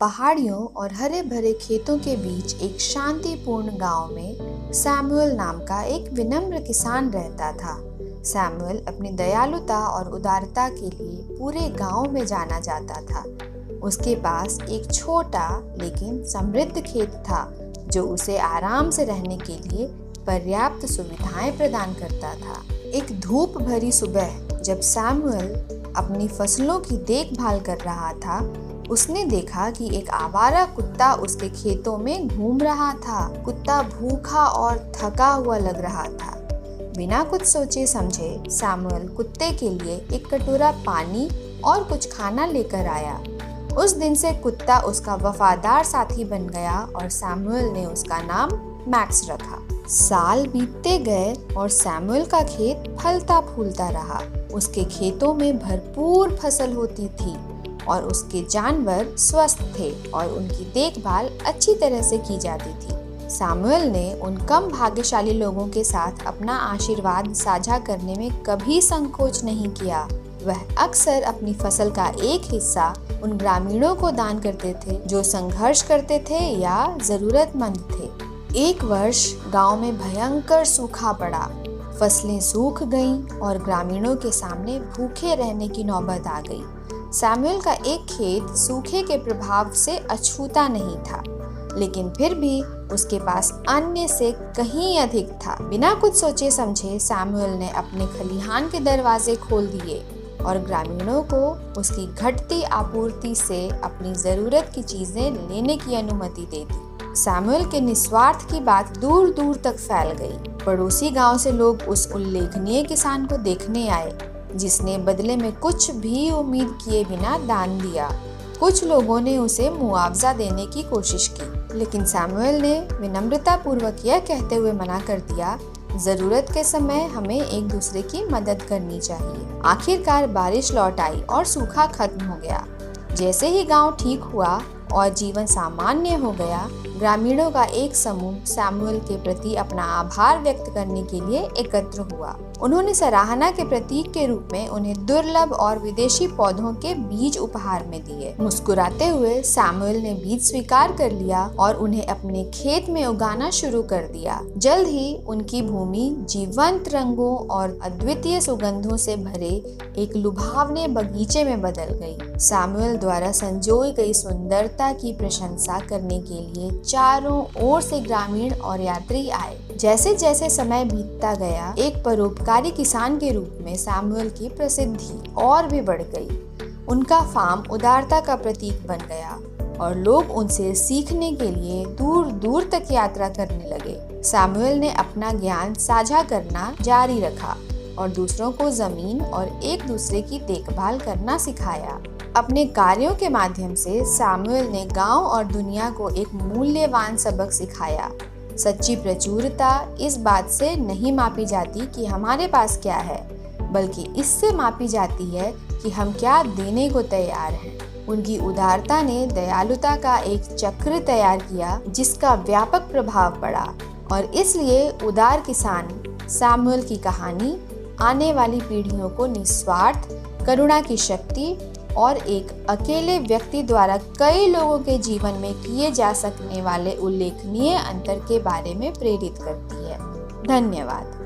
पहाड़ियों और हरे भरे खेतों के बीच एक शांतिपूर्ण गांव में सैमुअल नाम का एक विनम्र किसान रहता था। सैमुअल अपनी दयालुता और उदारता के लिए पूरे गांव में जाना जाता था। उसके पास एक छोटा लेकिन समृद्ध खेत था जो उसे आराम से रहने के लिए पर्याप्त सुविधाएं प्रदान करता था। एक धूप भरी सुबह जब सैमुअल अपनी फसलों की देखभाल कर रहा था, उसने देखा कि एक आवारा कुत्ता उसके खेतों में घूम रहा था। कुत्ता भूखा और थका हुआ लग रहा था। बिना कुछ सोचे समझे सैमुअल कुत्ते के लिए एक कटोरा पानी और कुछ खाना लेकर आया। उस दिन से कुत्ता उसका वफादार साथी बन गया और सैमुअल ने उसका नाम मैक्स रखा। साल बीतते गए और सैमुअल का खेत फलता फूलता रहा। उसके खेतों में भरपूर फसल होती थी और उसके जानवर स्वस्थ थे और उनकी देखभाल अच्छी तरह से की जाती थी। सैमुअल ने उन कम भाग्यशाली लोगों के साथ अपना आशीर्वाद साझा करने में कभी संकोच नहीं किया। वह अक्सर अपनी फसल का एक हिस्सा उन ग्रामीणों को दान करते थे जो संघर्ष करते थे या जरूरतमंद थे। एक वर्ष गांव में भयंकर सूखा पड़ा। फसलें सूख गईं और ग्रामीणों के सामने भूखे रहने की नौबत आ गई। सैमुअल का एक खेत सूखे के प्रभाव से अछूता नहीं था, लेकिन फिर भी उसके पास अन्य से कहीं अधिक था। बिना कुछ सोचे समझे सैमुअल ने अपने खलिहान के दरवाजे खोल दिए और ग्रामीणों को उसकी घटती आपूर्ति से अपनी जरूरत की चीजें लेने की अनुमति दे दी। सैमुअल के निस्वार्थ की बात दूर दूर तक फैल गई। पड़ोसी गांव से लोग उस उल्लेखनीय किसान को देखने आए जिसने बदले में कुछ भी उम्मीद किए बिना दान दिया। कुछ लोगों ने उसे मुआवजा देने की कोशिश की, लेकिन सैमुअल ने विनम्रता पूर्वक यह कहते हुए मना कर दिया, जरूरत के समय हमें एक दूसरे की मदद करनी चाहिए। आखिरकार बारिश लौट आई और सूखा खत्म हो गया। जैसे ही गांव ठीक हुआ और जीवन सामान्य हो गया, ग्रामीणों का एक समूह सैमुअल के प्रति अपना आभार व्यक्त करने के लिए एकत्र हुआ। उन्होंने सराहना के प्रतीक के रूप में उन्हें दुर्लभ और विदेशी पौधों के बीज उपहार में दिए। मुस्कुराते हुए सैमुअल ने बीज स्वीकार कर लिया और उन्हें अपने खेत में उगाना शुरू कर दिया। जल्द ही उनकी भूमि जीवंत रंगों और अद्वितीय सुगंधों से भरे एक लुभावने बगीचे में बदल गई। सैमुअल द्वारा संजोई गई सुंदरता की प्रशंसा करने के लिए चारों ओर से ग्रामीण और यात्री आए। जैसे जैसे समय बीतता गया, एक परोपकारी किसान के रूप में सैमुअल की प्रसिद्धि और भी बढ़ गई। उनका फार्म उदारता का प्रतीक बन गया और लोग उनसे सीखने के लिए दूर दूर तक यात्रा करने लगे। सैमुअल ने अपना ज्ञान साझा करना जारी रखा और दूसरों को जमीन और एक दूसरे की देखभाल करना सिखाया। अपने कार्यों के माध्यम से सैमुअल ने गांव और दुनिया को एक मूल्यवान सबक सिखाया। सच्ची प्रचुरता इस बात से नहीं मापी जाती कि हमारे पास क्या है, बल्कि इससे मापी जाती है कि हम क्या देने को तैयार हैं। उनकी उदारता ने दयालुता का एक चक्र तैयार किया जिसका व्यापक प्रभाव पड़ा और इसलिए उदार किसान सैमुअल की कहानी आने वाली पीढ़ियों को निस्वार्थ करुणा की शक्ति और एक अकेले व्यक्ति द्वारा कई लोगों के जीवन में किए जा सकने वाले उल्लेखनीय अंतर के बारे में प्रेरित करती है। धन्यवाद।